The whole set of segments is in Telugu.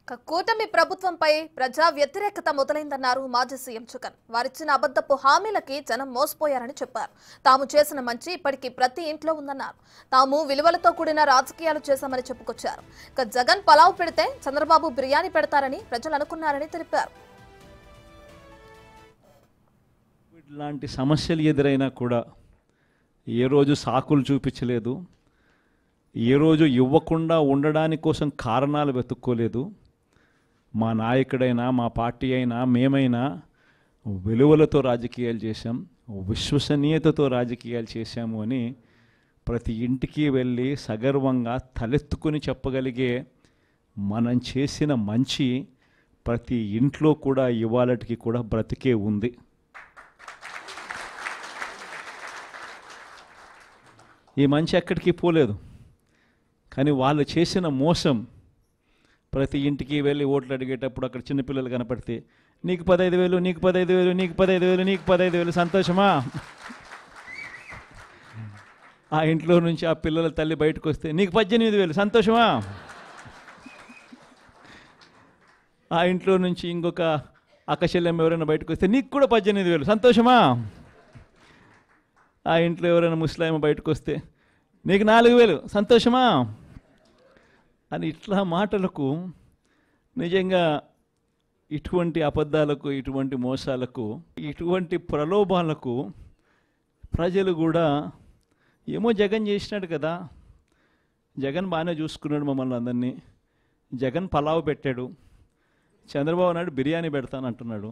కూటమి ప్రభుత్వంపై ప్రజా వ్యతిరేకత మొదలైందన్నారు మాజీ సీఎం జగన్. వారిచ్చిన అబద్ధపు హామీలకి జనం మోసపోయారని చెప్పారు. తాము చేసిన మంచి ఇప్పటికీ ప్రతి ఇంట్లో ఉందన్నారు. తాము విలువలతో కూడిన రాజకీయాలు చేశామని చెప్పుకొచ్చారు. జగన్ పలావ్ పెడితే చంద్రబాబు బిర్యానీ పెడతారని ప్రజలు అనుకున్నారని తెలిపారు. ఇలాంటి సమస్యలు ఎదురైనా కూడా ఏ రోజు సాకులు చూపించలేదు, ఏ రోజు ఇవ్వకుండా ఉండడాని కోసం కారణాలు వెతుక్కోలేదు. మా నాయకుడైనా మా పార్టీ అయినా మేమైనా విలువలతో రాజకీయాలు చేశాం, విశ్వసనీయతతో రాజకీయాలు చేశాము అని ప్రతి ఇంటికి వెళ్ళి సగర్వంగా తలెత్తుకుని చెప్పగలిగే మనం చేసిన మంచి ప్రతి ఇంట్లో కూడా ఇవాళటికి కూడా బ్రతికే ఉంది. ఈ మంచి ఎక్కడికి పోలేదు. కానీ వాళ్ళు చేసిన మోసం, ప్రతి ఇంటికి వెళ్ళి ఓట్లు అడిగేటప్పుడు అక్కడ చిన్నపిల్లలు కనపడితే నీకు 15,000, నీకు 15,000, నీకు 15,000, నీకు 15,000 సంతోషమా? ఆ ఇంట్లో నుంచి ఆ పిల్లల తల్లి బయటకు వస్తే నీకు 18,000 సంతోషమా? ఆ ఇంట్లో నుంచి ఇంకొక అక్కచెల్లెమ్మ ఎవరైనా బయటకు వస్తే నీకు కూడా 18,000 సంతోషమా? ఆ ఇంట్లో ఎవరైనా ముస్లిం బయటకు వస్తే నీకు 4,000 సంతోషమా అని ఇట్లా మాటలకు నిజంగా ఇటువంటి అబద్ధాలకు, ఇటువంటి మోసాలకు, ఇటువంటి ప్రలోభాలకు ప్రజలు కూడా ఏమో జగన్ చేసినాడు కదా, జగన్ బాగానే చూసుకున్నాడు మమ్మల్ని అందరినీ, జగన్ పలావ్ పెట్టాడు, చంద్రబాబు నాయుడు బిర్యానీ పెడతానంటున్నాడు,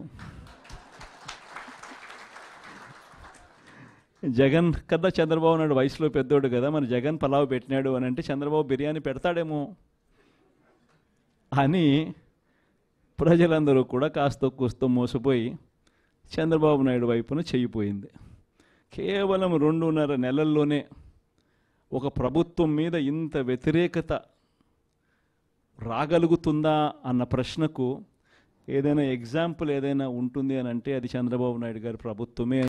జగన్ కదా చంద్రబాబు నాయుడు వయసులో పెద్దోడు కదా, మరి జగన్ పలావ్ పెట్టినాడు అని అంటే చంద్రబాబు బిర్యానీ పెడతాడేమో అని ప్రజలందరూ కూడా కాస్త కూస్తో మోసపోయి చంద్రబాబు నాయుడు వైపున చెయ్యిపోయింది. కేవలం 2.5 నెలల్లోనే ఒక ప్రభుత్వం మీద ఇంత వ్యతిరేకత రాగలుగుతుందా అన్న ప్రశ్నకు ఏదైనా ఎగ్జాంపుల్ ఏదైనా ఉంటుంది అని అంటే అది చంద్రబాబు నాయుడు గారి ప్రభుత్వమే.